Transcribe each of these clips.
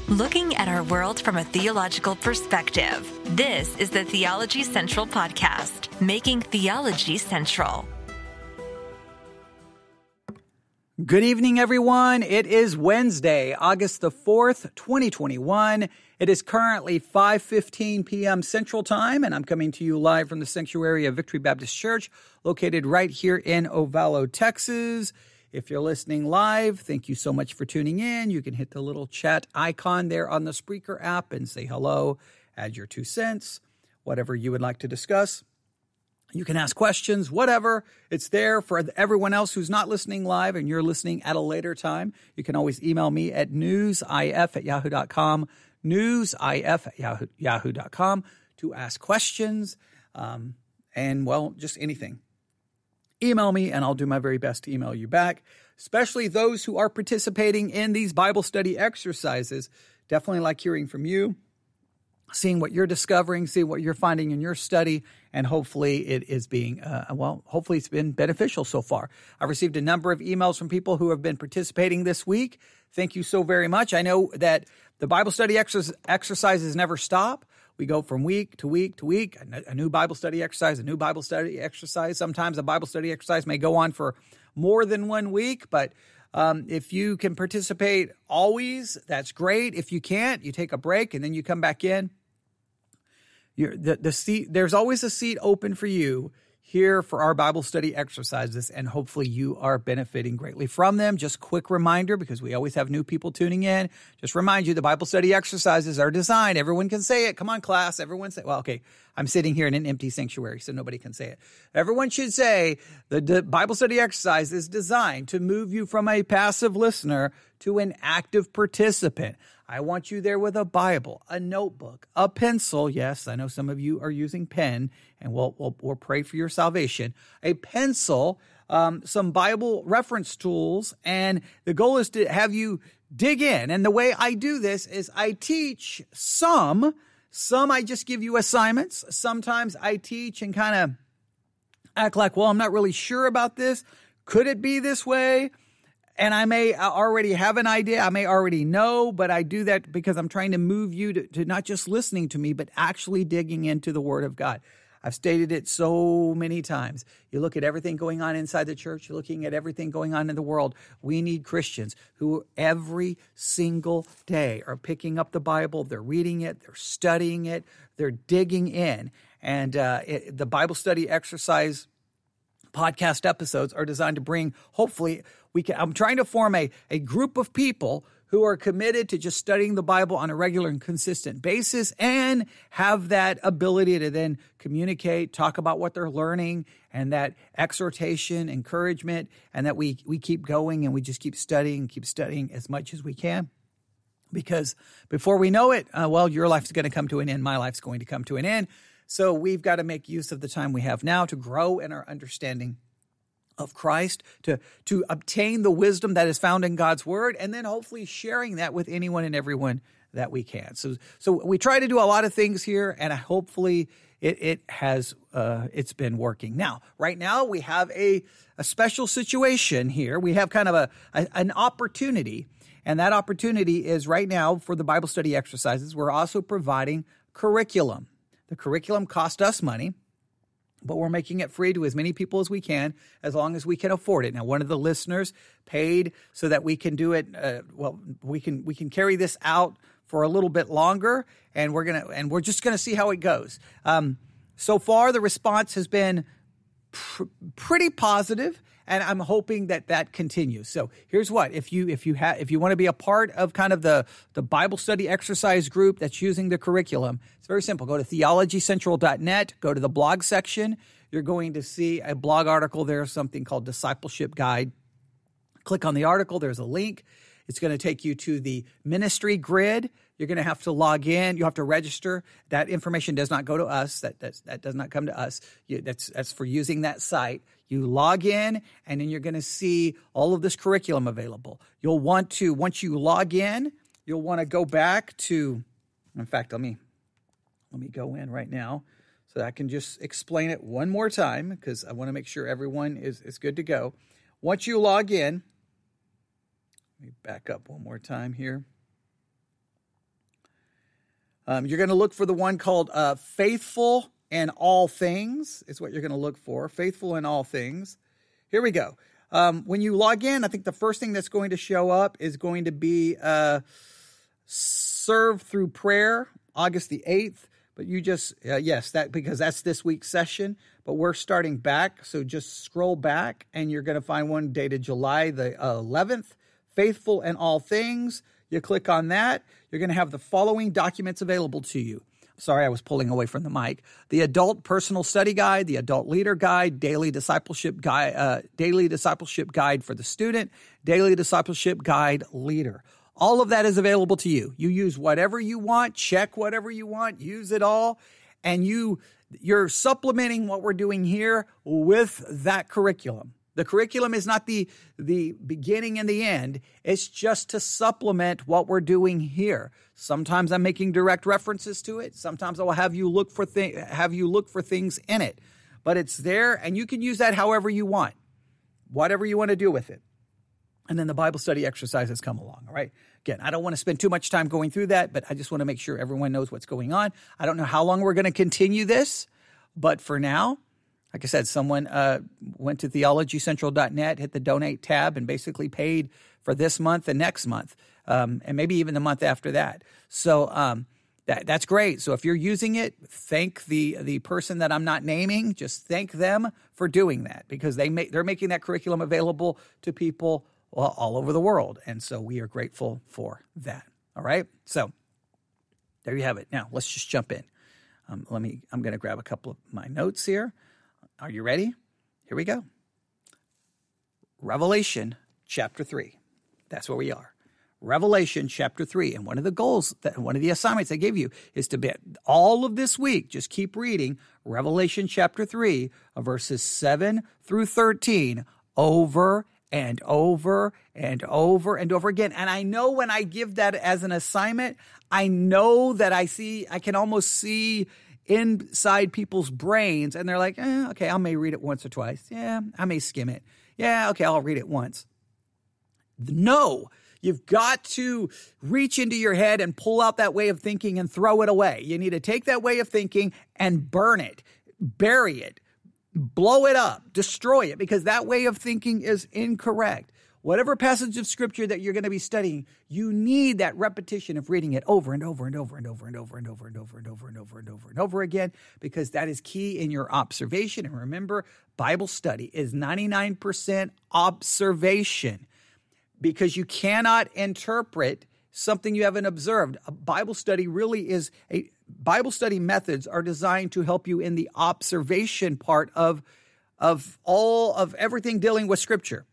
Looking at our world from a theological perspective. This is the Theology Central Podcast, making theology central. Good evening, everyone. It is Wednesday, August the 4th, 2021. It is currently 5:15 p.m. Central Time, and I'm coming to you live from the sanctuary of Victory Baptist Church, located right here in Ovalo, Texas. If you're listening live, thank you so much for tuning in. You can hit the little chat icon there on the Spreaker app and say hello, add your 2 cents, whatever you would like to discuss. You can ask questions, whatever. It's there for everyone else who's not listening live and you're listening at a later time. You can always email me at newsif@yahoo.com, newsif@yahoo.com to ask questions and, well, just anything. Email me and I'll do my very best to email you back, especially those who are participating in these Bible study exercises. Definitely like hearing from you, seeing what you're discovering, seeing what you're finding in your study, and hopefully it is being, hopefully it's been beneficial so far. I've received a number of emails from people who have been participating this week. Thank you so very much. I know that the Bible study exercises never stop. We go from week to week to week, a new Bible study exercise, a new Bible study exercise. Sometimes a Bible study exercise may go on for more than 1 week, but if you can participate always, that's great. If you can't, you take a break and then you come back in. The seat, there's always a seat open for you here for our Bible study exercises, and hopefully you are benefiting greatly from them. Just quick reminder, because we always have new people tuning in, just remind you the Bible study exercises are designed. Everyone can say it. Come on, class. Everyone say, well, okay, I'm sitting here in an empty sanctuary, so nobody can say it. Everyone should say the Bible study exercise is designed to move you from a passive listener to an active participant. I want you there with a Bible, a notebook, a pencil. Yes, I know some of you are using pen, and we'll pray for your salvation. A pencil, some Bible reference tools, and the goal is to have you dig in. And the way I do this is I teach some I just give you assignments. Sometimes I teach and kind of act like, well, I'm not really sure about this. Could it be this way? And I may already have an idea. I may already know, but I do that because I'm trying to move you to not just listening to me, but actually digging into the Word of God. I've stated it so many times. You look at everything going on inside the church. You're looking at everything going on in the world. We need Christians who every single day are picking up the Bible. They're reading it. They're studying it. They're digging in. And the Bible study exercise podcast episodes are designed to bring, hopefully, I'm trying to form a group of people who are committed to just studying the Bible on a regular and consistent basis and have that ability to then communicate, talk about what they're learning, and that exhortation, encouragement, and that we keep going and we just keep studying as much as we can. Because before we know it, your life's going to come to an end. My life's going to come to an end. So we've got to make use of the time we have now to grow in our understanding of Christ, to obtain the wisdom that is found in God's Word, and then hopefully sharing that with anyone and everyone that we can. So we try to do a lot of things here, and hopefully it's been working. Now, right now we have a special situation here. We have kind of an opportunity, and that opportunity is right now for the Bible study exercises. We're also providing curriculum. The curriculum cost us money, but we're making it free to as many people as we can, as long as we can afford it. Now, one of the listeners paid so that we can do it. We can carry this out for a little bit longer, and we're just gonna see how it goes. So far, the response has been pretty positive, and I'm hoping that continues. So here's what: if you want to be a part of kind of the Bible study exercise group that's using the curriculum, it's very simple. Go to theologycentral.net, go to the blog section. You're going to see a blog article there, something called Discipleship Guide. Click on the article. There's a link. It's going to take you to the ministry grid. You're going to have to log in. You have to register. That information does not go to us. That does not come to us. That's for using that site. You log in, and then you're going to see all of this curriculum available. You'll want to, once you log in, you'll want to go back to, in fact, let me go in right now so that I can just explain it one more time, because I want to make sure everyone is good to go. Once you log in, let me back up one more time here. You're going to look for the one called Faithful in All Things is what you're going to look for. Faithful in All Things. Here we go. When you log in, I think the first thing that's going to show up is going to be Serve Through Prayer, August the 8th. But you just, yes, that because that's this week's session. But we're starting back, so just scroll back, and you're going to find one dated July the 11th, Faithful in All Things. You click on that. You're going to have the following documents available to you. Sorry, I was pulling away from the mic. The Adult Personal Study Guide, the Adult Leader Guide, Daily Discipleship Guide for the Student, Daily Discipleship Guide Leader. All of that is available to you. You use whatever you want, check whatever you want, use it all, and you're supplementing what we're doing here with that curriculum. The curriculum is not the beginning and the end. It's just to supplement what we're doing here. Sometimes I'm making direct references to it. Sometimes I will have you look for things in it. But it's there, and you can use that however you want, whatever you want to do with it. And then the Bible study exercises come along, all right? Again, I don't want to spend too much time going through that, but I just want to make sure everyone knows what's going on. I don't know how long we're going to continue this, but for now, like I said, someone went to theologycentral.net, hit the donate tab, and basically paid for this month and next month, and maybe even the month after that. So that's great. So if you're using it, thank the person that I'm not naming. Just thank them for doing that, because they're making that curriculum available to people all over the world, and so we are grateful for that. All right, so there you have it. Now let's just jump in. I'm going to grab a couple of my notes here. Are you ready? Here we go. Revelation chapter 3. That's where we are. Revelation chapter 3. And one of the assignments I gave you is to be all of this week, just keep reading Revelation chapter 3, verses 7 through 13 over and over and over and over again. And I know when I give that as an assignment, I know that I can almost see inside people's brains, and they're like, okay, I may read it once or twice. Yeah, I may skim it. Yeah, okay, I'll read it once. No, you've got to reach into your head and pull out that way of thinking and throw it away. You need to take that way of thinking and burn it, bury it, blow it up, destroy it, because that way of thinking is incorrect. Whatever passage of scripture that you're going to be studying, you need that repetition of reading it over and over and over and over and over and over and over and over and over and over and over again, because that is key in your observation. And remember, Bible study is 99% observation, because you cannot interpret something you haven't observed. A Bible study Bible study methods are designed to help you in the observation part of everything dealing with scripture.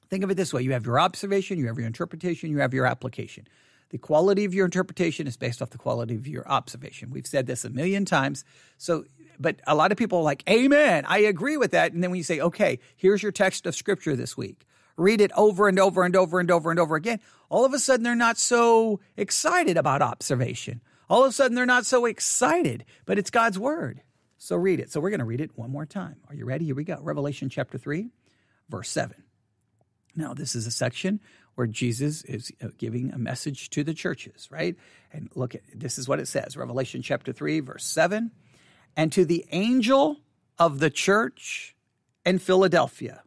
Think of it this way. You have your observation, you have your interpretation, you have your application. The quality of your interpretation is based off the quality of your observation. We've said this a million times. But a lot of people are like, amen, I agree with that. And then when you say, okay, here's your text of scripture this week, read it over and over and over and over and over again, all of a sudden they're not so excited about observation. All of a sudden they're not so excited, but it's God's word. So read it. So we're going to read it one more time. Are you ready? Here we go. Revelation chapter 3, verse 7. Now, this is a section where Jesus is giving a message to the churches, right? And look, this is what it says. Revelation chapter 3, verse 7. And to the angel of the church in Philadelphia.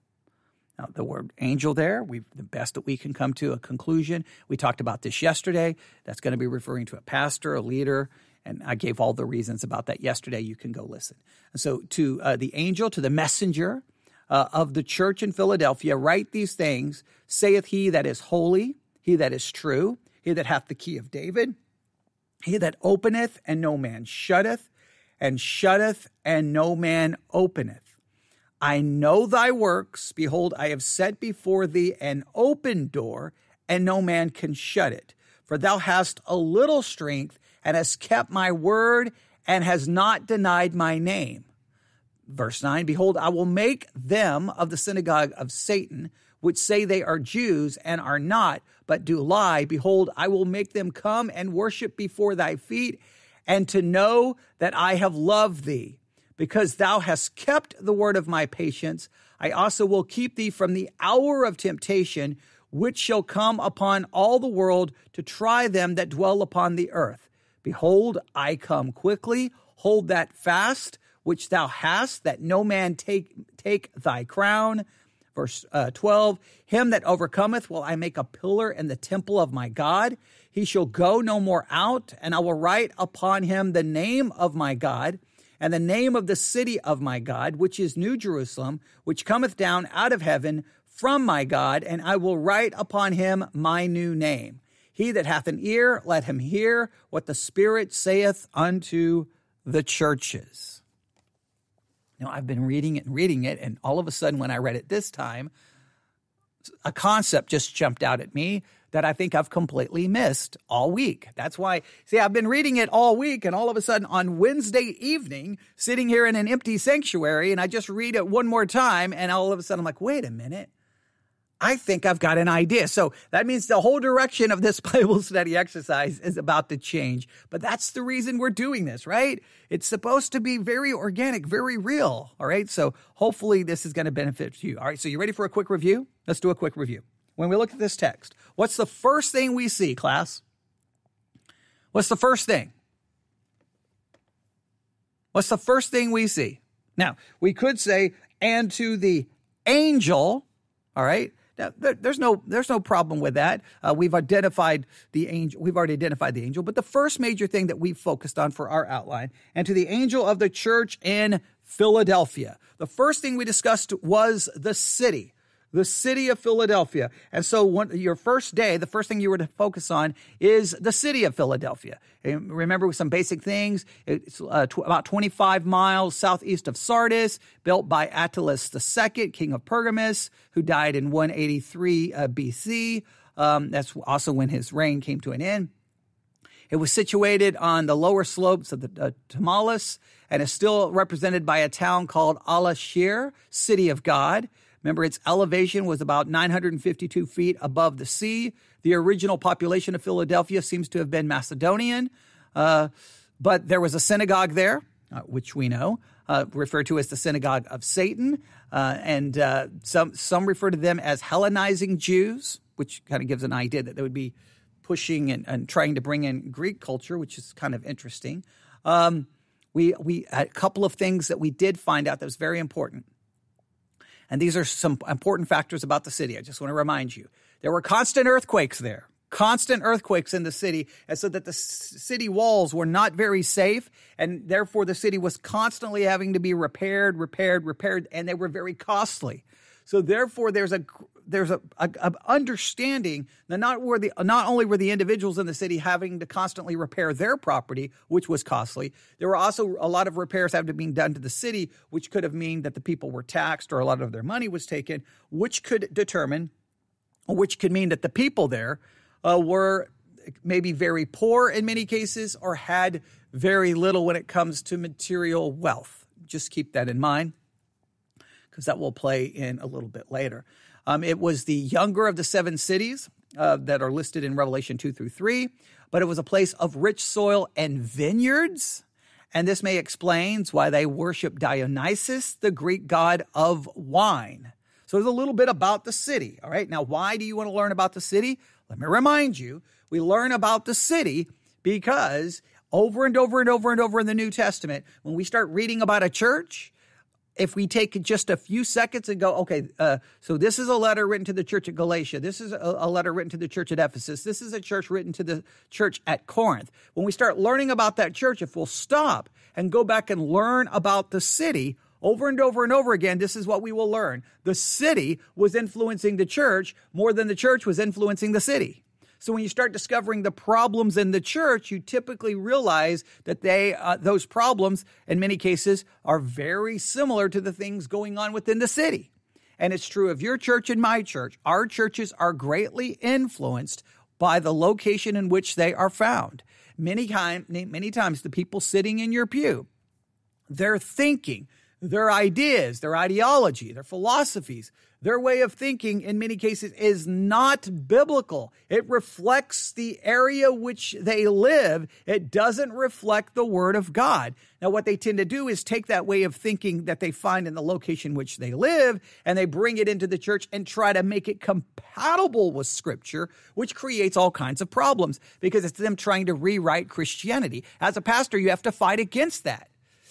Now, the word angel there, the best that we can come to a conclusion. We talked about this yesterday. That's going to be referring to a pastor, a leader, and I gave all the reasons about that yesterday. You can go listen. And so to the angel, to the messenger of the church in Philadelphia, write these things, saith he that is holy, he that is true, he that hath the key of David, he that openeth and no man shutteth, and shutteth and no man openeth. I know thy works. Behold, I have set before thee an open door, and no man can shut it. For thou hast a little strength, and hast kept my word, and hast not denied my name. Verse 9, behold, I will make them of the synagogue of Satan, which say they are Jews and are not, but do lie. Behold, I will make them come and worship before thy feet, and to know that I have loved thee. Because thou hast kept the word of my patience, I also will keep thee from the hour of temptation, which shall come upon all the world to try them that dwell upon the earth. Behold, I come quickly. Hold that fast which thou hast, that no man take thy crown. Verse 12, him that overcometh will I make a pillar in the temple of my God. He shall go no more out, and I will write upon him the name of my God, and the name of the city of my God, which is New Jerusalem, which cometh down out of heaven from my God, and I will write upon him my new name. He that hath an ear, let him hear what the Spirit saith unto the churches. Now, I've been reading it, and all of a sudden when I read it this time, a concept just jumped out at me that I think I've completely missed all week. That's why, see, I've been reading it all week, and all of a sudden on Wednesday evening, sitting here in an empty sanctuary, and I just read it one more time, and all of a sudden I'm like, wait a minute. I think I've got an idea. So that means the whole direction of this Bible study exercise is about to change. But that's the reason we're doing this, right? It's supposed to be very organic, very real. All right. So hopefully this is going to benefit you. All right. So you ready for a quick review? Let's do a quick review. When we look at this text, what's the first thing we see, class? What's the first thing? What's the first thing we see? Now, we could say, and to the angel, all right? Now, there's no problem with that. We've identified the angel. We've already identified the angel. But the first major thing that we focused on for our outline, and to the angel of the church in Philadelphia. The first thing we discussed was the city of Philadelphia. And so your first day, the first thing you were to focus on is the city of Philadelphia. And remember some basic things. It's about 25 miles southeast of Sardis, built by Attalus II, king of Pergamus, who died in 183 BC. That's also when his reign came to an end. It was situated on the lower slopes of the Tmolus and is still represented by a town called Al-Ashir, City of God. Remember, its elevation was about 952 feet above the sea. The original population of Philadelphia seems to have been Macedonian, but there was a synagogue there, which we know, referred to as the synagogue of Satan, and some refer to them as Hellenizing Jews, which kind of gives an idea that they would be pushing and trying to bring in Greek culture, which is kind of interesting. We a couple of things that we did find out that was very important. And these are some important factors about the city. I just want to remind you. There were constant earthquakes there. Constant earthquakes in the city, and so that the city walls were not very safe, and therefore the city was constantly having to be repaired, and they were very costly. So therefore there's a understanding that not only were the individuals in the city having to constantly repair their property, which was costly, there were also a lot of repairs having to be done to the city, which could have meant that the people were taxed or a lot of their money was taken, which could mean that the people there were maybe very poor in many cases or had very little when it comes to material wealth. Just keep that in mind, because that will play in a little bit later. It was the younger of the seven cities that are listed in Revelation 2-3, but it was a place of rich soil and vineyards. And this may explain why they worship Dionysus, the Greek god of wine. So there's a little bit about the city. All right. Now, why do you want to learn about the city? Let me remind you, we learn about the city because over and over and over and over in the New Testament, when we start reading about a church, if we take just a few seconds and go, okay, so this is a letter written to the church at Galatia. This is a letter written to the church at Ephesus. This is a church written to the church at Corinth. When we start learning about that church, if we'll stop and go back and learn about the city over and over and over again, this is what we will learn. The city was influencing the church more than the church was influencing the city. So when you start discovering the problems in the church, you typically realize that those problems, in many cases, are very similar to the things going on within the city. And it's true of your church and my church. Our churches are greatly influenced by the location in which they are found. Many times, the people sitting in your pew, their thinking, their ideas, their ideology, their philosophies, Their way of thinking, in many cases, is not biblical. It reflects the area which they live. It doesn't reflect the Word of God. Now, what they tend to do is take that way of thinking that they find in the location which they live, and they bring it into the church and try to make it compatible with Scripture, which creates all kinds of problems because it's them trying to rewrite Christianity. As a pastor, you have to fight against that.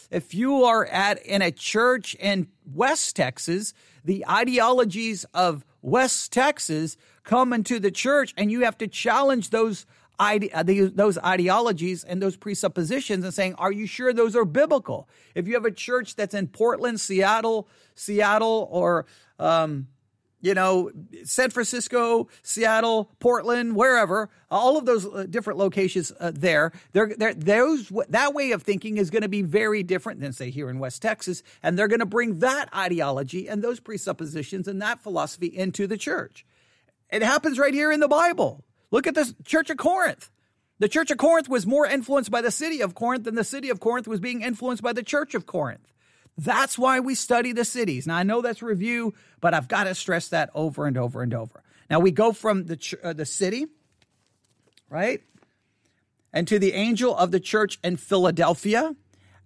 If you are in a church in West Texas, the ideologies of West Texas come into the church, and you have to challenge those ideologies and those presuppositions and saying, are you sure those are biblical? If you have a church that's in Portland, Seattle, or San Francisco, Seattle, Portland, wherever, all of those different locations that way of thinking is going to be very different than, say, here in West Texas. And they're going to bring that ideology and those presuppositions and that philosophy into the church. It happens right here in the Bible. Look at the Church of Corinth. The Church of Corinth was more influenced by the city of Corinth than the city of Corinth was being influenced by the Church of Corinth. That's why we study the cities. Now, I know that's review, but I've got to stress that over and over and over. Now, we go from the city, right, and to the angel of the church in Philadelphia,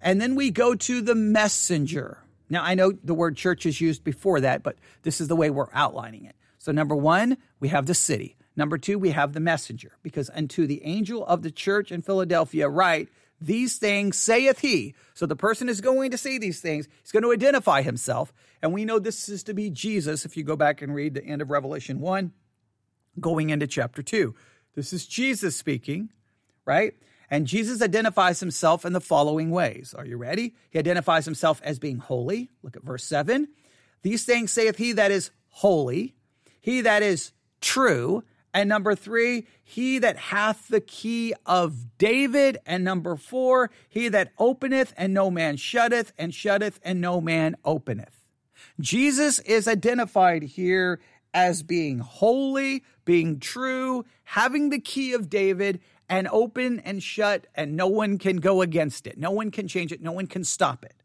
and then we go to the messenger. Now, I know the word church is used before that, but this is the way we're outlining it. So, number one, we have the city. Number two, we have the messenger, because unto the angel of the church in Philadelphia write, these things saith he. So the person is going to say these things. He's going to identify himself. And we know this is to be Jesus. If you go back and read the end of Revelation 1, going into chapter 2, this is Jesus speaking, right? And Jesus identifies himself in the following ways. Are you ready? He identifies himself as being holy. Look at verse 7. These things saith he that is holy, he that is true. And number 3, he that hath the key of David. And number 4, he that openeth and no man shutteth, and shutteth and no man openeth. Jesus is identified here as being holy, being true, having the key of David, and open and shut, and no one can go against it. No one can change it. No one can stop it.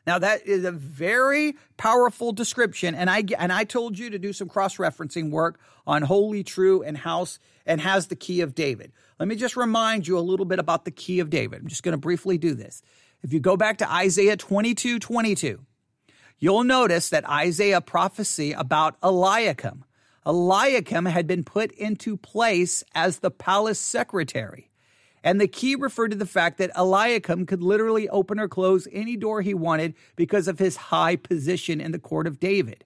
Now, that is a very powerful description, and I told you to do some cross-referencing work on holy, true, and house, and has the key of David. Let me just remind you a little bit about the key of David. I'm just going to briefly do this. If you go back to Isaiah 22:22, you'll notice that Isaiah prophecy about Eliakim. Eliakim had been put into place as the palace secretary. And the key referred to the fact that Eliakim could literally open or close any door he wanted because of his high position in the court of David.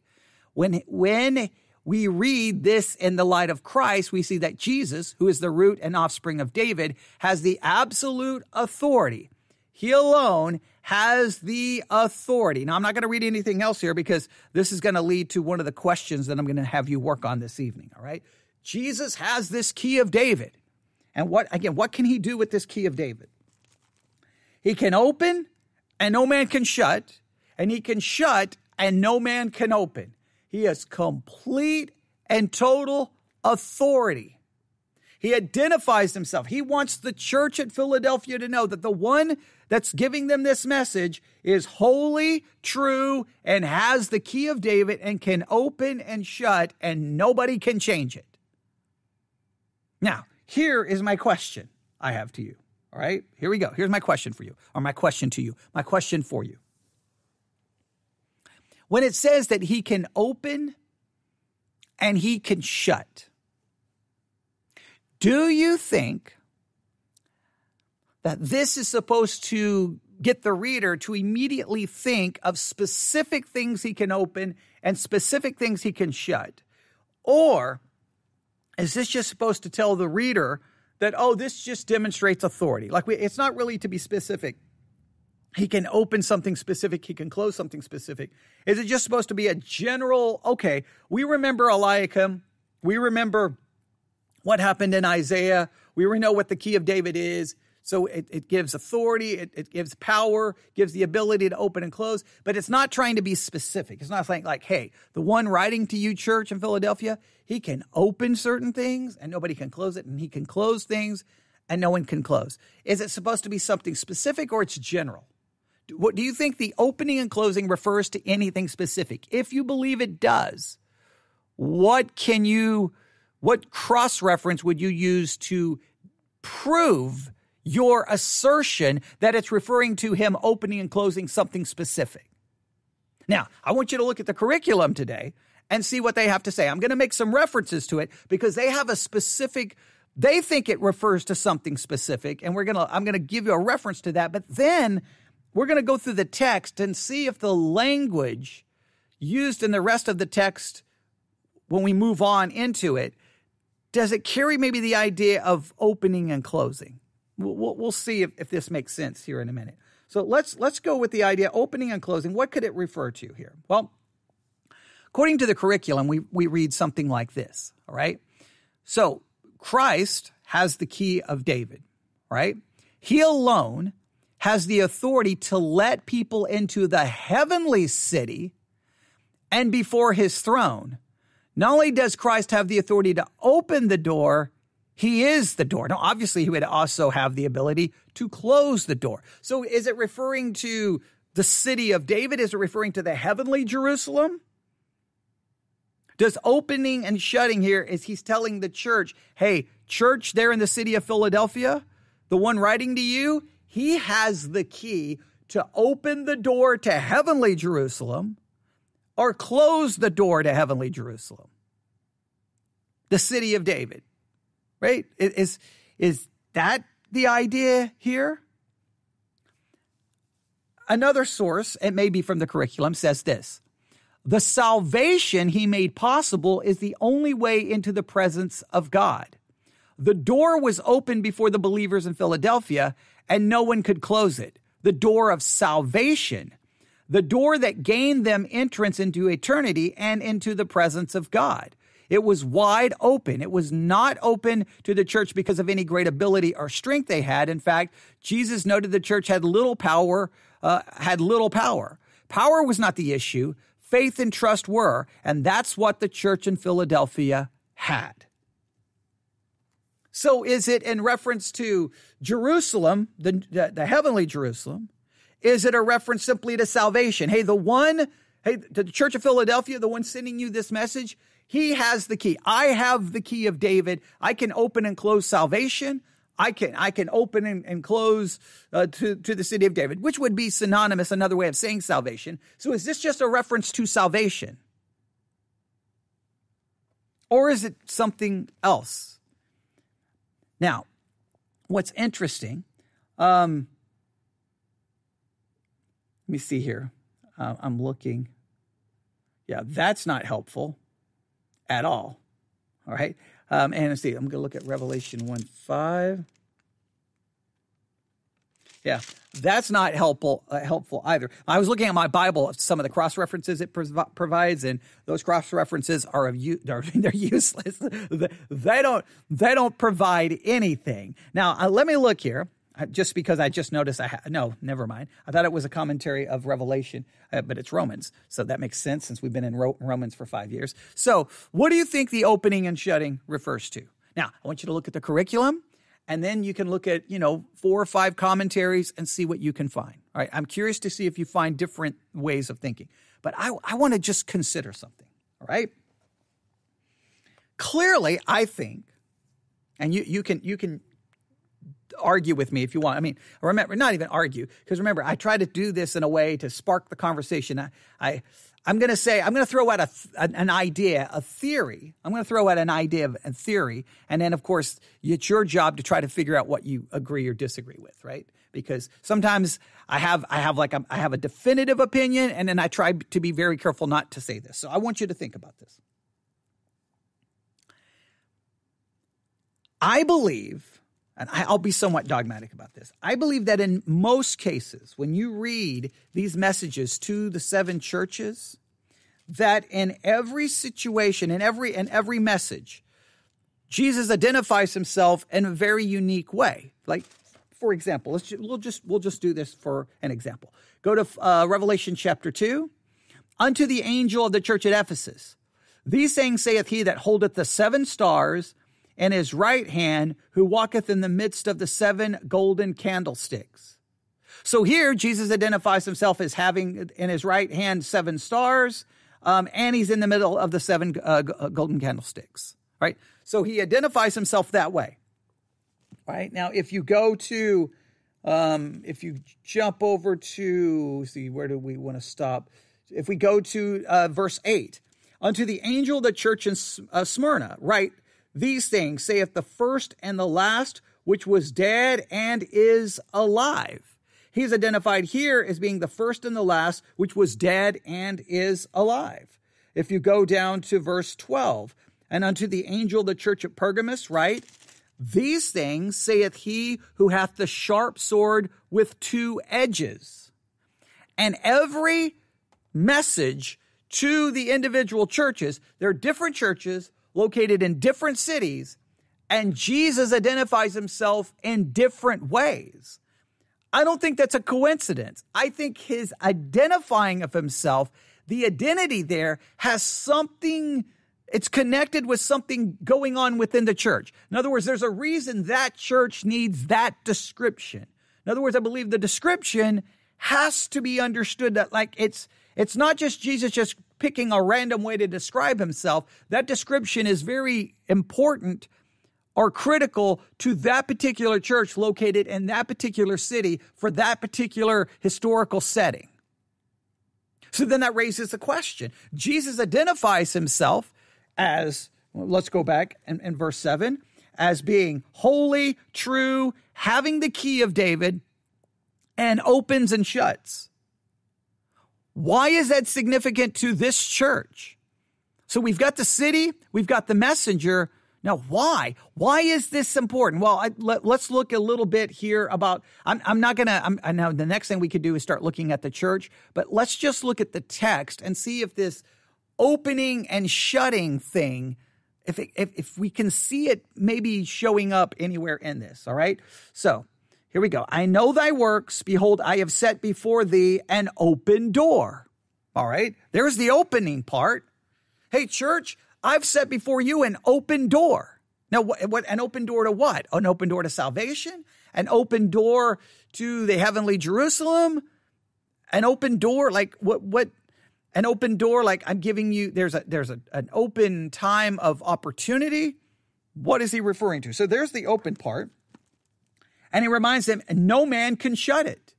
When we read this in the light of Christ, we see that Jesus, who is the root and offspring of David, has the absolute authority. He alone has the authority. Now, I'm not going to read anything else here because this is going to lead to one of the questions that I'm going to have you work on this evening, all right? Jesus has this key of David. And what can he do with this key of David? He can open and no man can shut, and he can shut and no man can open. He has complete and total authority. He identifies himself. He wants the church at Philadelphia to know that the one that's giving them this message is holy, true, and has the key of David and can open and shut, and nobody can change it. Now, here is my question I have to you. All right, here we go. Here's my question for you, or my question to you, my question for you. When it says that he can open and he can shut, do you think that this is supposed to get the reader to immediately think of specific things he can open and specific things he can shut? Or is this just supposed to tell the reader that, oh, this just demonstrates authority? It's not really to be specific. He can open something specific. He can close something specific. Is it just supposed to be a general, okay, we remember Eliakim. We remember what happened in Isaiah. We know what the key of David is. So it gives authority, it gives power, gives the ability to open and close, but it's not trying to be specific. It's not saying like, hey, the one writing to you, church in Philadelphia, he can open certain things and nobody can close it, and he can close things and no one can close. Is it supposed to be something specific, or it's general? What do you think the opening and closing refers to anything specific? If you believe it does, what cross-reference would you use to prove your assertion that it's referring to him opening and closing something specific? Now, I want you to look at the curriculum today and see what they have to say. I'm going to make some references to it because they have a specific, they think it refers to something specific, and I'm going to give you a reference to that. But then we're going to go through the text and see if the language used in the rest of the text, when we move on into it, does it carry maybe the idea of opening and closing? We'll see if this makes sense here in a minute. So let's go with the idea opening and closing. What could it refer to here? Well, according to the curriculum, we read something like this, all right? So Christ has the key of David, right? He alone has the authority to let people into the heavenly city and before his throne. Not only does Christ have the authority to open the door, he is the door. Now, obviously, he would also have the ability to close the door. So is it referring to the city of David? Is it referring to the heavenly Jerusalem? Does opening and shutting here is he's telling the church, hey, church there in the city of Philadelphia, the one writing to you, he has the key to open the door to heavenly Jerusalem or close the door to heavenly Jerusalem, the city of David. Right? Is that the idea here? Another source, it may be from the curriculum, says this: the salvation he made possible is the only way into the presence of God. The door was open before the believers in Philadelphia, and no one could close it. The door of salvation, the door that gained them entrance into eternity and into the presence of God. It was wide open. It was not open to the church because of any great ability or strength they had. In fact, Jesus noted the church had little power. Power was not the issue. Faith and trust were, and that's what the church in Philadelphia had. So is it in reference to Jerusalem, the heavenly Jerusalem? Is it a reference simply to salvation? Hey, the church of Philadelphia, the one sending you this message, he has the key. I have the key of David. I can open and close salvation. I can open and close to the city of David, which would be synonymous, another way of saying salvation. So is this just a reference to salvation? Or is it something else? Now, what's interesting, let me see here. I'm looking. Yeah, that's not helpful at all. All right. And let's see, I'm going to look at Revelation 1:5. Yeah, that's not helpful either. I was looking at my Bible, some of the cross-references it provides, and those cross-references they're useless. They don't provide anything. Now, let me look here. Just because I just noticed no, never mind. I thought it was a commentary of Revelation, but it's Romans. So that makes sense since we've been in Romans for 5 years. So what do you think the opening and shutting refers to? Now, I want you to look at the curriculum, and then you can look at, 4 or 5 commentaries and see what you can find. All right, I'm curious to see if you find different ways of thinking. But I want to just consider something, all right? Clearly, I think, and you can argue with me if you want. I mean, remember, not even argue, because remember, I try to do this in a way to spark the conversation. I'm going to throw out an idea, a theory. I'm going to throw out an idea of a theory, and then, of course, it's your job to try to figure out what you agree or disagree with, right? Because sometimes I have a definitive opinion, and then I try to be very careful not to say this. So I want you to think about this. I believe, and I'll be somewhat dogmatic about this, I believe that in most cases, when you read these messages to the 7 churches, that in every situation, in every message, Jesus identifies himself in a very unique way. Like, for example, we'll just do this for an example. Go to Revelation chapter 2. Unto the angel of the church at Ephesus, these sayings saith he that holdeth the 7 stars in his right hand, who walketh in the midst of the 7 golden candlesticks. So here, Jesus identifies himself as having in his right hand 7 stars, and he's in the middle of the 7 golden candlesticks, right? So he identifies himself that way, right? Now, if you go to, if you jump over to, see, where do we want to stop? If we go to verse 8, unto the angel of the church in Smyrna, write, these things saith the first and the last, which was dead and is alive. He's identified here as being the first and the last, which was dead and is alive. If you go down to verse 12, and unto the angel of the church at Pergamos, write, these things saith he who hath the sharp sword with 2 edges. And every message to the individual churches, there are different churches located in different cities, and Jesus identifies himself in different ways. I don't think that's a coincidence. I think his identifying of himself, the identity there has something, it's connected with something going on within the church. In other words, there's a reason that church needs that description. In other words, I believe the description has to be understood that like it's not just Jesus just picking a random way to describe himself. That description is very important or critical to that particular church located in that particular city for that particular historical setting. So then that raises the question. Jesus identifies himself as, well, let's go back in verse 7, as being holy, true, having the key of David, and opens and shuts. Why is that significant to this church? So we've got the city, we've got the messenger. Now, why? Why is this important? Well, let's look a little bit here about, I know the next thing we could do is start looking at the church, but let's just look at the text and see if this opening and shutting thing, if we can see it maybe showing up anywhere in this, all right? So, here we go. I know thy works. Behold, I have set before thee an open door. All right. There's the opening part. Hey, church, I've set before you an open door. Now, what an open door to what? An open door to salvation? An open door to the heavenly Jerusalem? An open door like what? An open door like I'm giving you, there's an open time of opportunity. What is he referring to? So there's the open part. And he reminds them, no man can shut it.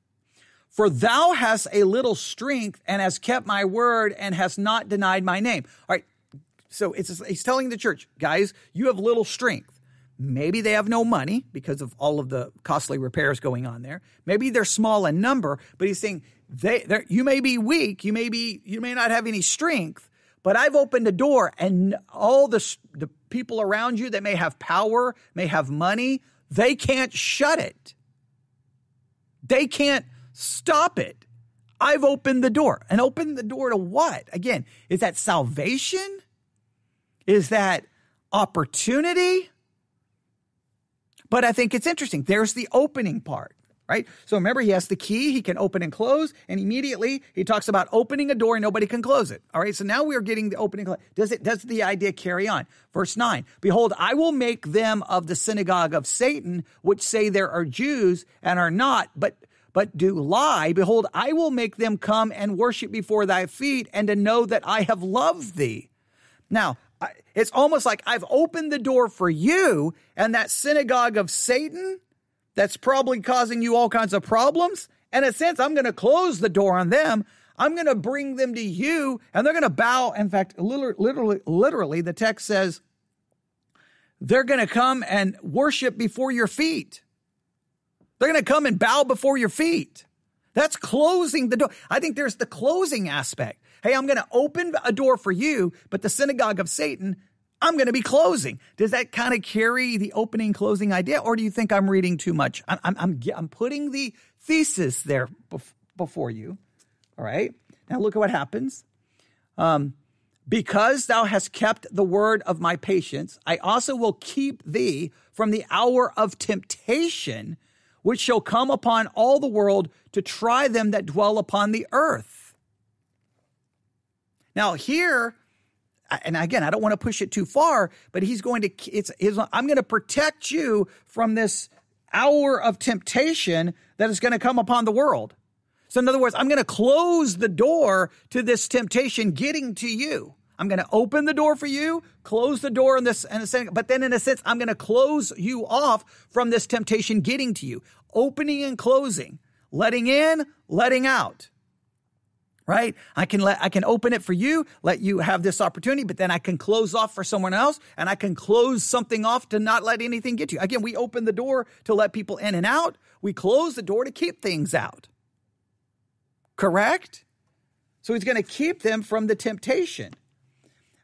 For thou hast a little strength and hast kept my word and hast not denied my name. All right. So he's telling the church, guys, you have little strength. Maybe they have no money because of all of the costly repairs going on there. Maybe they're small in number, but he's saying you may be weak. You may not have any strength, but I've opened a door and all the people around you that may have power, may have money, they can't shut it. They can't stop it. I've opened the door. And opened the door to what? Again, is that salvation? Is that opportunity? But I think it's interesting. There's the opening part, right? So remember, he has the key. He can open and close. And immediately he talks about opening a door and nobody can close it. All right. So now we're getting the opening. Does the idea carry on? Verse 9, behold, I will make them of the synagogue of Satan, which say there are Jews and are not, but do lie. Behold, I will make them come and worship before thy feet and to know that I have loved thee. Now, it's almost like I've opened the door for you and that synagogue of Satan that's probably causing you all kinds of problems. In a sense, I'm going to close the door on them. I'm going to bring them to you and they're going to bow. In fact, literally, the text says they're going to come and worship before your feet. They're going to come and bow before your feet. That's closing the door. I think there's the closing aspect. Hey, I'm going to open a door for you, but the synagogue of Satan, I'm going to be closing. Does that kind of carry the opening closing idea? Or do you think I'm reading too much? I'm putting the thesis there before you. All right. Now look at what happens. Because thou hast kept the word of my patience, I also will keep thee from the hour of temptation, which shall come upon all the world to try them that dwell upon the earth. Now here, and again, I don't want to push it too far, but he's going to, I'm going to protect you from this hour of temptation that is going to come upon the world. So in other words, I'm going to close the door to this temptation getting to you. I'm going to open the door for you, close the door in a sense, but then in a sense, I'm going to close you off from this temptation getting to you. Opening and closing, letting in, letting out. Right? I can open it for you, let you have this opportunity, but then I can close off for someone else, and I can close something off to not let anything get to you. Again, we open the door to let people in and out. We close the door to keep things out. Correct? So he's going to keep them from the temptation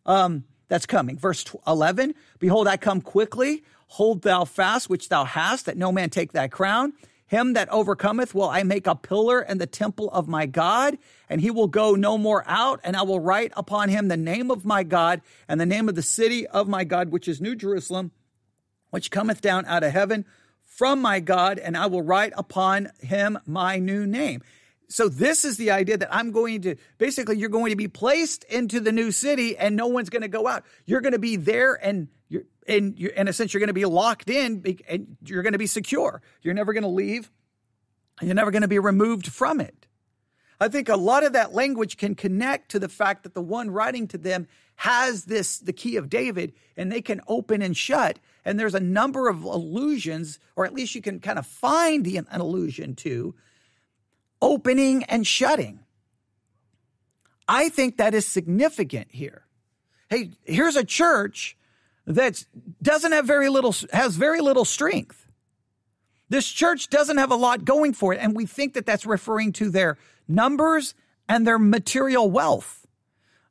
that's coming. Verse 11, behold, I come quickly. Hold thou fast, which thou hast, that no man take thy crown. Him that overcometh will I make a pillar in the temple of my God, and he will go no more out, and I will write upon him the name of my God and the name of the city of my God, which is New Jerusalem, which cometh down out of heaven from my God, and I will write upon him my new name. So this is the idea that you're going to be placed into the new city and no one's going to go out. You're going to be there and in a sense, you're going to be locked in and you're going to be secure. You're never going to leave. And you're never going to be removed from it. I think a lot of that language can connect to the fact that the one writing to them has the key of David, and they can open and shut. And there's a number of allusions, or at least you can kind of find an allusion to opening and shutting. I think that is significant here. Hey, here's a church that has very little strength. This church doesn't have a lot going for it, and we think that that's referring to their numbers and their material wealth.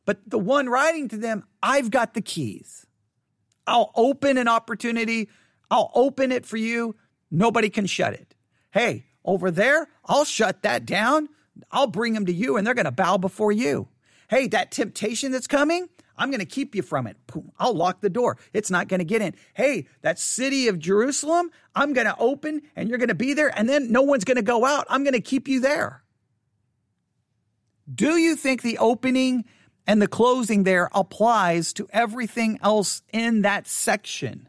But the one writing to them, I've got the keys. I'll open an opportunity. I'll open it for you. Nobody can shut it. Hey, over there, I'll shut that down. I'll bring them to you, and they're going to bow before you. Hey, that temptation that's coming, I'm going to keep you from it. Boom, I'll lock the door. It's not going to get in. Hey, that city of Jerusalem, I'm going to open, and you're going to be there, and then no one's going to go out. I'm going to keep you there. Do you think the opening and the closing there applies to everything else in that section?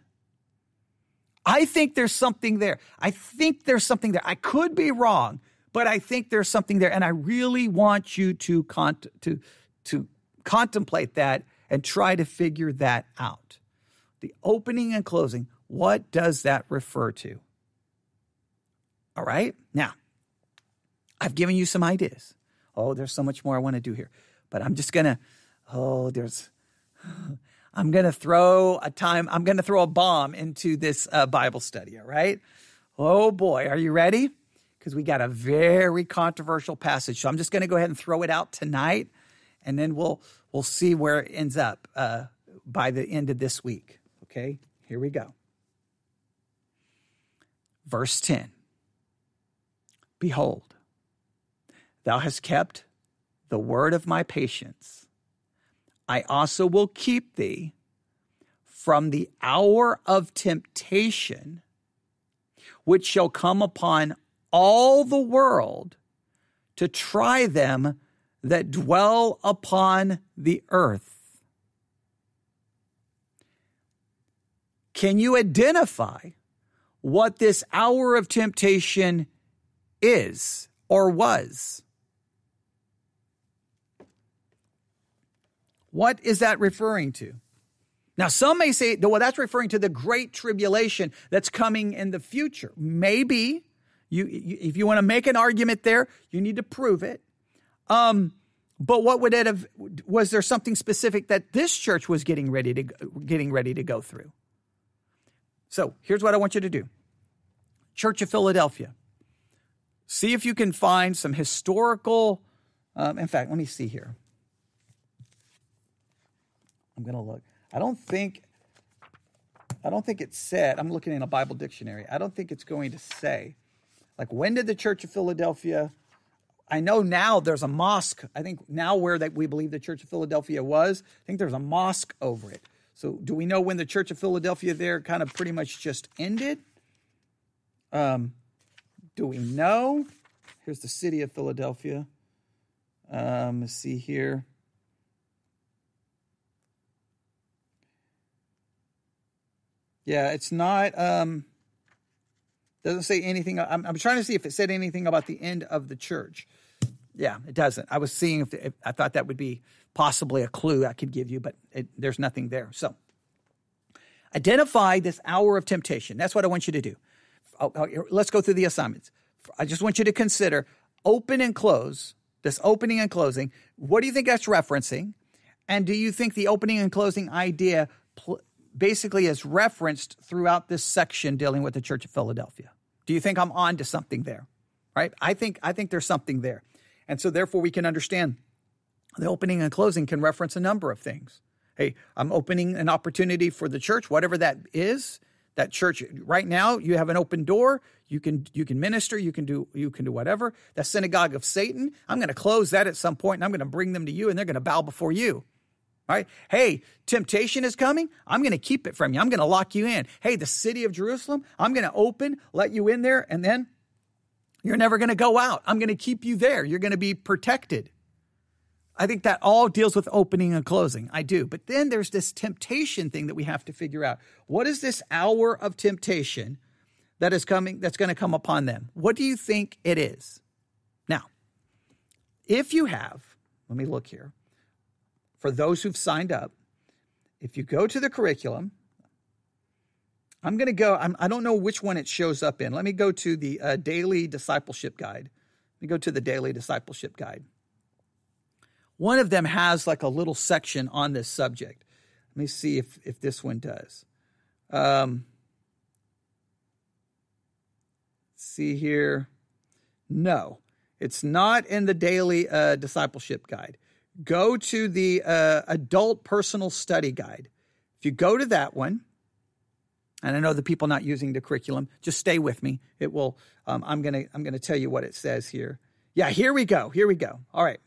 I think there's something there. I could be wrong, but I think there's something there. And I really want you to contemplate that and try to figure that out. The opening and closing, what does that refer to? All right. Now, I've given you some ideas. Oh, there's so much more I want to do here. But I'm just going to, I'm going to throw a bomb into this Bible study, all right? Oh boy, are you ready? Because we got a very controversial passage. So I'm just going to go ahead and throw it out tonight, and then we'll see where it ends up by the end of this week. Okay, here we go. Verse 10. Behold, thou hast kept the word of my patience. I also will keep thee from the hour of temptation, which shall come upon all the world to try them that dwell upon the earth. Can you identify what this hour of temptation is or was? What is that referring to? Now, some may say, well, that's referring to the great tribulation that's coming in the future. Maybe, if you want to make an argument there, you need to prove it. But what would it have? Was there something specific that this church was getting ready to go through? So here's what I want you to do. Church of Philadelphia. See if you can find some historical. In fact, let me see here. I'm going to look. I don't think it said, I'm looking in a Bible dictionary. I don't think it's going to say, like, when did the Church of Philadelphia, I know now there's a mosque. I think now where we believe the Church of Philadelphia was, I think there's a mosque over it. So do we know when the Church of Philadelphia there kind of pretty much just ended? Do we know? Here's the city of Philadelphia. Let's see here. Yeah, it's not, Doesn't say anything. I'm trying to see if it said anything about the end of the church. Yeah, it doesn't. I was seeing if I thought that would be possibly a clue I could give you, but there's nothing there. So identify this hour of temptation. That's what I want you to do. Let's go through the assignments. I just want you to consider open and close, this opening and closing. What do you think that's referencing? And do you think the opening and closing idea basically is referenced throughout this section dealing with the Church of Philadelphia? Do you think I'm on to something there? Right? I think there's something there. And so therefore we can understand the opening and closing can reference a number of things. Hey, I'm opening an opportunity for the church, whatever that is. That church right now, you have an open door. You can minister. You can do whatever. The synagogue of Satan, I'm going to close that at some point, and I'm going to bring them to you, and they're going to bow before you. Right? Hey, temptation is coming. I'm going to keep it from you. I'm going to lock you in. Hey, the city of Jerusalem, I'm going to open, let you in there, and then you're never going to go out. I'm going to keep you there. You're going to be protected. I think that all deals with opening and closing. I do. But then there's this temptation thing that we have to figure out. What is this hour of temptation that is coming, that's going to come upon them? What do you think it is? Now, if you have, let me look here. For those who've signed up, if you go to the curriculum, I'm going to go, I don't know which one it shows up in. Let me go to the Daily Discipleship Guide. Let me go to the Daily Discipleship Guide. One of them has like a little section on this subject. Let me see if this one does. See here. No, it's not in the Daily Discipleship Guide. Go to the Adult Personal Study Guide. If you go to that one, and I know the people not using the curriculum, just stay with me. It will. I'm gonna tell you what it says here. Yeah, here we go. All right.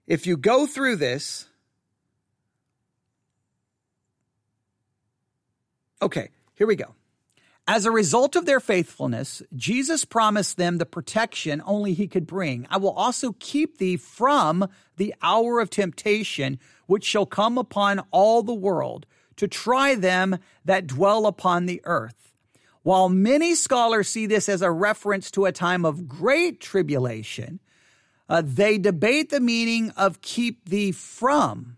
If you go through this, okay, here we go. As a result of their faithfulness, Jesus promised them the protection only he could bring. I will also keep thee from the hour of temptation, which shall come upon all the world, to try them that dwell upon the earth. While many scholars see this as a reference to a time of great tribulation, they debate the meaning of keep thee from.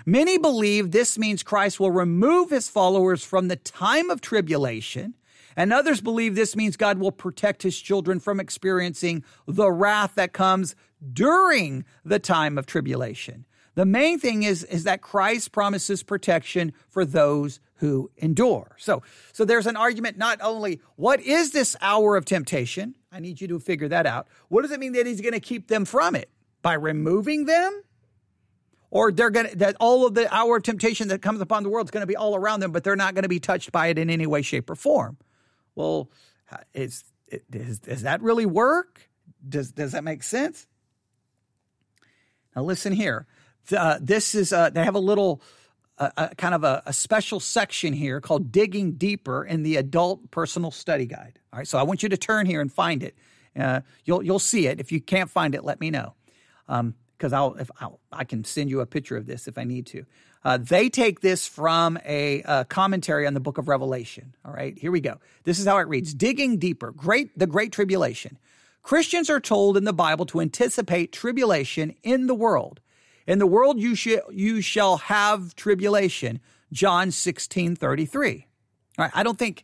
Many believe this means Christ will remove his followers from the time of tribulation, and others believe this means God will protect his children from experiencing the wrath that comes during the time of tribulation. The main thing is that Christ promises protection for those who endure. So there's an argument not only what is this hour of temptation? I need you to figure that out. What does it mean that he's going to keep them from it? By removing them? Or that all of the hour of temptation that comes upon the world is going to be all around them, but they're not going to be touched by it in any way, shape, or form? Well, does that really work? Does that make sense? Now listen here. This is they have a little kind of a special section here called Digging Deeper in the Adult Personal Study Guide. All right, so I want you to turn here and find it. You'll see it. If you can't find it, let me know, because I can send you a picture of this if I need to. They take this from a commentary on the book of Revelation. All right, here we go. This is how it reads: Digging Deeper, the Great Tribulation. Christians are told in the Bible to anticipate tribulation in the world. In the world you shall have tribulation. John 16:33. All right, I don't think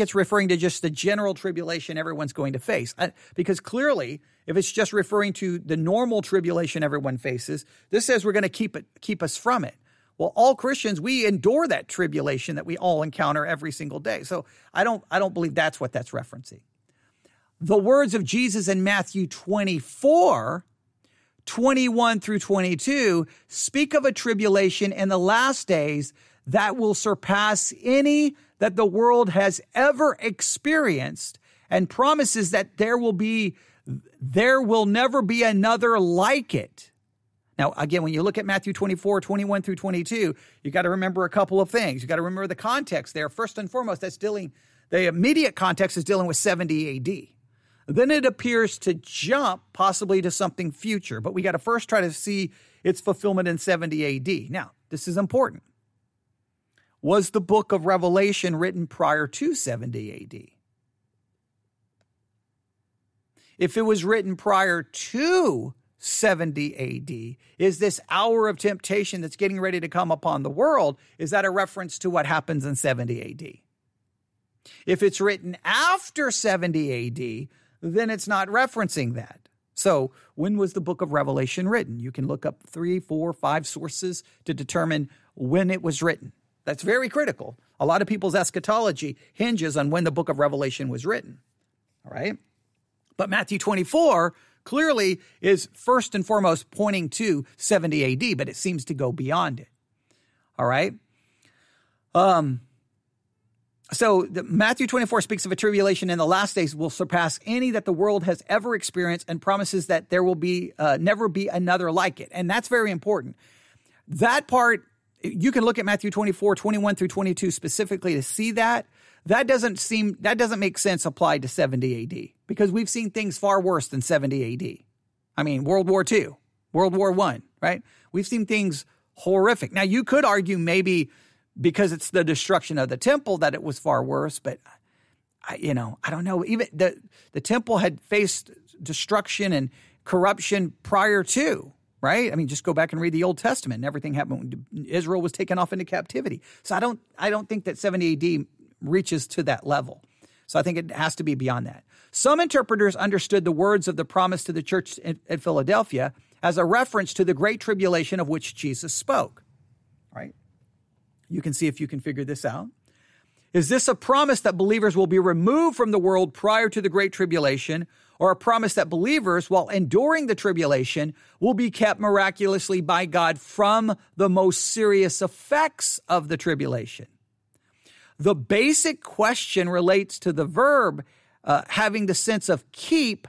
it's referring to just the general tribulation everyone's going to face, because clearly, if it's just referring to the normal tribulation everyone faces, this says we're going to keep us from it. Well, all Christians, we endure that tribulation that we all encounter every single day. So I don't believe that's what that's referencing. The words of Jesus in Matthew 24:21 through 22 speak of a tribulation in the last days that will surpass any that the world has ever experienced, and promises that there will never be another like it. Now, again, when you look at Matthew 24:21 through 22, you got to remember a couple of things. You got to remember the context there. First and foremost, the immediate context is dealing with 70 AD. Then it appears to jump possibly to something future, but we got to first try to see its fulfillment in 70 AD. Now, this is important. was the book of Revelation written prior to 70 AD? If it was written prior to 70 AD, is this hour of temptation that's getting ready to come upon the world, is that a reference to what happens in 70 AD? If it's written after 70 AD, then it's not referencing that. So when was the book of Revelation written? You can look up 3, 4, 5 sources to determine when it was written. That's very critical. A lot of people's eschatology hinges on when the book of Revelation was written. All right? But Matthew 24 clearly is first and foremost pointing to 70 AD, but it seems to go beyond it. All right? So Matthew 24 speaks of a tribulation in the last days will surpass any that the world has ever experienced and promises that there will be never be another like it. And that's very important. That part, you can look at Matthew 24, 21 through 22 specifically to see that. That doesn't make sense applied to 70 AD because we've seen things far worse than 70 AD. I mean, World War II, World War I, right? We've seen things horrific. Now, you could argue maybe because it's the destruction of the temple that it was far worse, but I don't know. Even the temple had faced destruction and corruption prior to, right? I mean, just go back and read the Old Testament and everything happened when Israel was taken off into captivity. So I don't think that 70 AD reaches to that level. So I think it has to be beyond that. Some interpreters understood the words of the promise to the church at Philadelphia as a reference to the great tribulation of which Jesus spoke, right? You can see if you can figure this out. Is this a promise that believers will be removed from the world prior to the great tribulation, or a promise that believers, while enduring the tribulation, will be kept miraculously by God from the most serious effects of the tribulation? The basic question relates to the verb having the sense of keep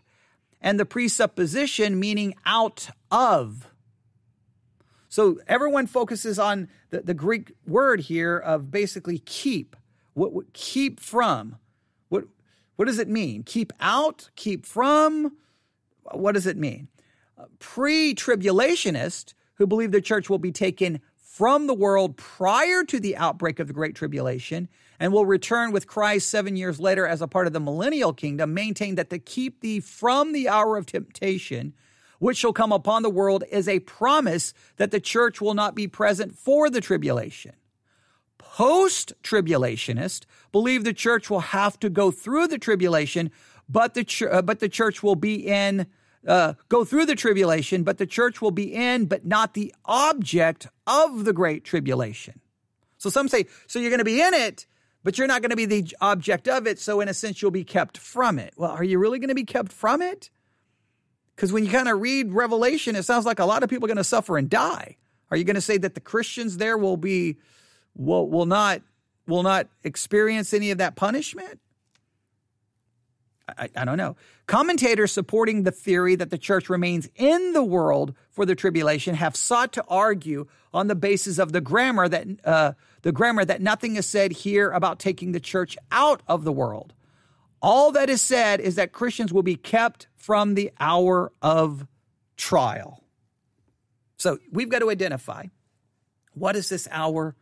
and the presupposition meaning out of. So everyone focuses on the Greek word here of basically keep. What keep from? What does it mean? Keep out? Keep from? What does it mean? Pre-tribulationists who believe the church will be taken from the world prior to the outbreak of the Great Tribulation and will return with Christ 7 years later as a part of the millennial kingdom maintain that to keep thee from the hour of temptation which shall come upon the world is a promise that the church will not be present for the tribulation. Post-tribulationists believe the church will have to go through the tribulation, but the church will be in, go through the tribulation, but the church will be in, but not the object of the great tribulation. So some say, so you're going to be in it, but you're not going to be the object of it. So in a sense, you'll be kept from it. Well, are you really going to be kept from it? Because when you kind of read Revelation, it sounds like a lot of people are going to suffer and die. Are you going to say that the Christians there will not experience any of that punishment? I don't know. Commentators supporting the theory that the church remains in the world for the tribulation have sought to argue on the basis of the grammar that nothing is said here about taking the church out of the world. All that is said is that Christians will be kept from the hour of trial. So we've got to identify what is this hour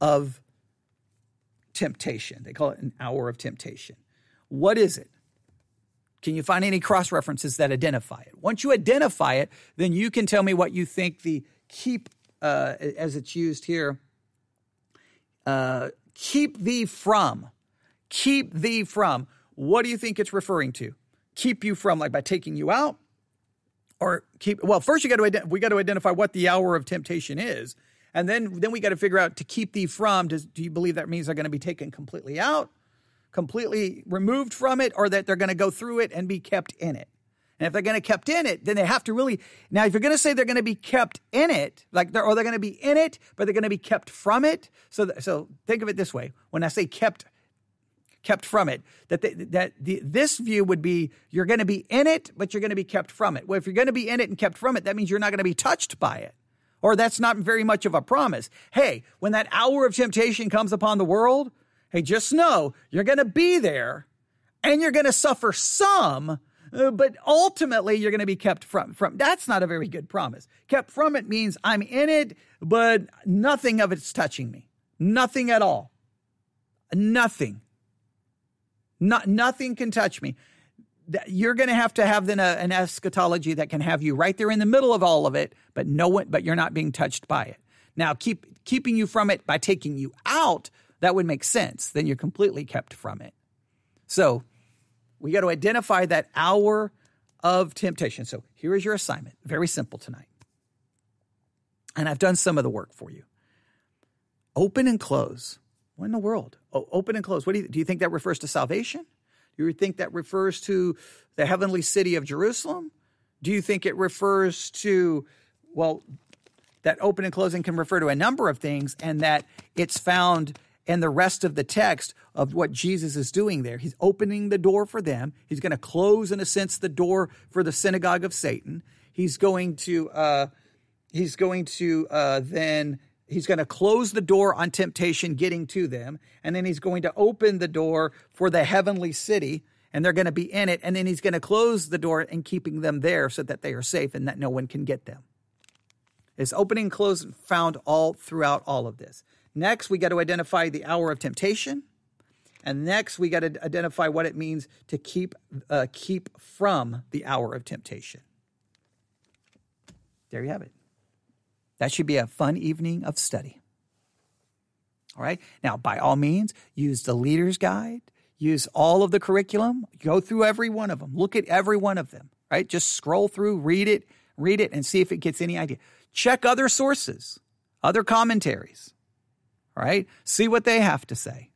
of temptation. They call it an hour of temptation. What is it? Can you find any cross-references that identify it? Once you identify it, then you can tell me what you think the keep, as it's used here, keep thee from. Keep thee from. What do you think it's referring to? Keep you from, like by taking you out? Or first we got to identify what the hour of temptation is. And then we got to figure out to keep thee from, do you believe that means they're going to be taken completely out, completely removed from it, or that they're going to go through it and be kept in it? And if they're going to kept in it, then they have to really, now if you're going to say they're going to be kept in it, they're going to be in it, but they're going to be kept from it. So think of it this way. When I say kept from it, this view would be you're going to be in it, but you're going to be kept from it. Well, if you're going to be in it and kept from it, that means you're not going to be touched by it. Or that's not very much of a promise. Hey, when that hour of temptation comes upon the world, hey, just know you're going to be there and you're going to suffer some, but ultimately you're going to be kept from. That's not a very good promise. Kept from it means I'm in it, but nothing of it's touching me. Nothing at all. Nothing. Nothing can touch me. You're going to have then an eschatology that can have you right there in the middle of all of it, but you're not being touched by it. Now, keeping you from it by taking you out, that would make sense. Then you're completely kept from it. So we got to identify that hour of temptation. So here is your assignment. Very simple tonight. And I've done some of the work for you. Open and close. What in the world? Open and close. What do you think that refers to salvation? Do you think that refers to the heavenly city of Jerusalem? Do you think it refers to, that open and closing can refer to a number of things, and that it's found in the rest of the text of what Jesus is doing there. He's opening the door for them. He's going to close, in a sense, the door for the synagogue of Satan. He's going to close the door on temptation getting to them, and then he's going to open the door for the heavenly city, and they're going to be in it, and then he's going to close the door and keeping them there so that they are safe and that no one can get them. It's opening and close found all throughout all of this. Next, we got to identify the hour of temptation, and next we got to identify what it means to keep from the hour of temptation. There you have it. That should be a fun evening of study. All right. Now, by all means, use the leader's guide. Use all of the curriculum. Go through every one of them. Look at every one of them. Right. Just scroll through, read it, and see if it gets any idea. Check other sources, other commentaries. All right. See what they have to say.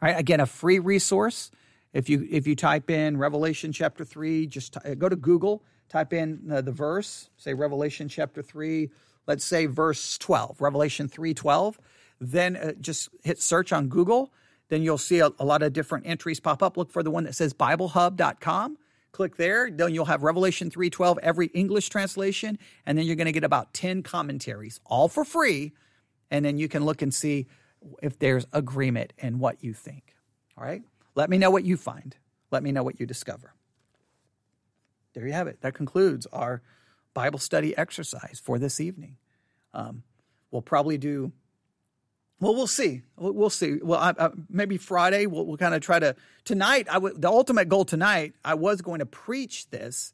All right. Again, a free resource. If you type in Revelation chapter 3, just go to Google, type in the verse, say Revelation chapter 3. Let's say verse 12, Revelation 3:12. Then just hit search on Google. Then you'll see a lot of different entries pop up. Look for the one that says BibleHub.com. Click there. Then you'll have Revelation 3:12, every English translation. And then you're going to get about 10 commentaries, all for free. And then you can look and see if there's agreement in what you think. All right? Let me know what you find. Let me know what you discover. There you have it. That concludes our Bible study exercise for this evening. We'll probably do, we'll see. We'll see. Maybe Friday we'll kind of try to, tonight, the ultimate goal tonight, I was going to preach this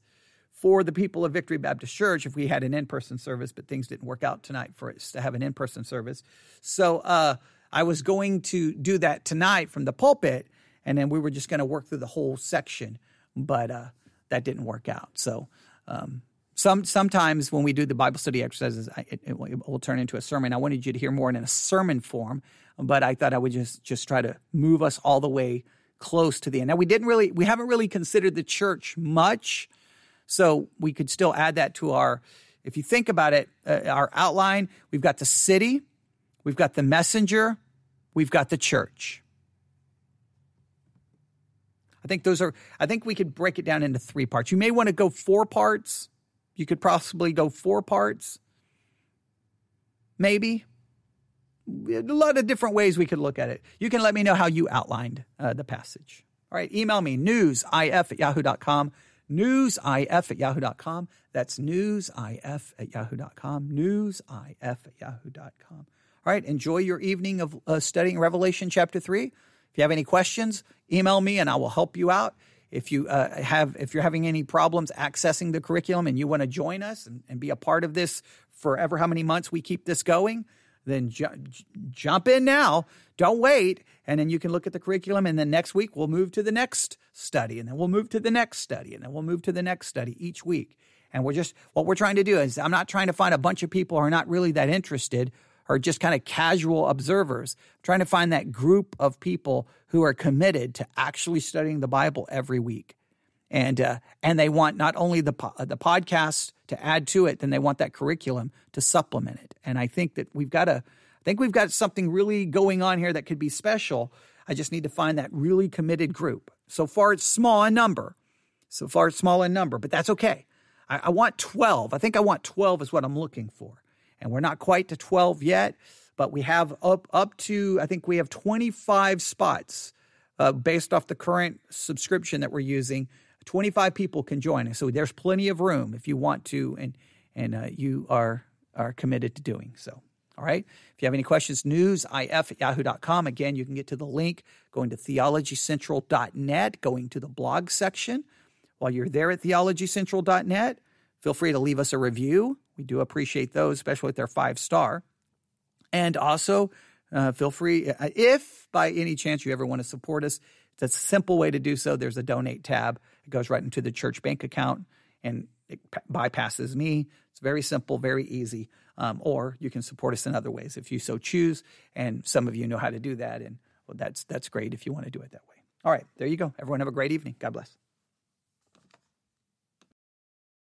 for the people of Victory Baptist Church if we had an in-person service, but things didn't work out tonight for us to have an in-person service. So I was going to do that tonight from the pulpit, and then we were just going to work through the whole section, but that didn't work out. So sometimes when we do the Bible study exercises, it will turn into a sermon. I wanted you to hear more in a sermon form, but I thought I would just try to move us all the way close to the end. Now, we haven't really considered the church much, so we could still add that to if you think about it, our outline. We've got the city, we've got the messenger, we've got the church. I think we could break it down into 3 parts. You may want to go 4 parts. You could possibly go 4 parts. Maybe. A lot of different ways we could look at it. You can let me know how you outlined the passage. All right, email me, newsif@yahoo.com, newsif@yahoo.com. That's newsif@yahoo.com, newsif@yahoo.com. All right, enjoy your evening of studying Revelation chapter 3. If you have any questions, email me and I will help you out. If you're having any problems accessing the curriculum and you want to join us and be a part of this forever, how many months we keep this going, then jump in now. Don't wait. And then you can look at the curriculum, and then next week we'll move to the next study, and then we'll move to the next study, and then we'll move to the next study each week. And what we're trying to do is, I'm not trying to find a bunch of people who are not really that interested or just kind of casual observers. I'm trying to find that group of people who are committed to actually studying the Bible every week. And they want not only the podcast to add to it, then they want that curriculum to supplement it. And I think that we've got something really going on here that could be special. I just need to find that really committed group. So far, it's small in number. But that's okay. I want 12. I think I want 12 is what I'm looking for. And we're not quite to 12 yet, but we have up to, I think we have 25 spots based off the current subscription that we're using. 25 people can join us. So there's plenty of room if you want to and you are committed to doing so. All right. If you have any questions, newsif@yahoo.com. Again, you can get to the link going to theologycentral.net, going to the blog section. While you're there at theologycentral.net, feel free to leave us a review. We do appreciate those, especially if they're 5-star. And also, feel free, if by any chance you ever want to support us, it's a simple way to do so. There's a donate tab. It goes right into the church bank account, and it bypasses me. It's very simple, very easy. Or you can support us in other ways if you so choose. And some of you know how to do that. And well, that's great if you want to do it that way. All right, there you go. Everyone have a great evening. God bless.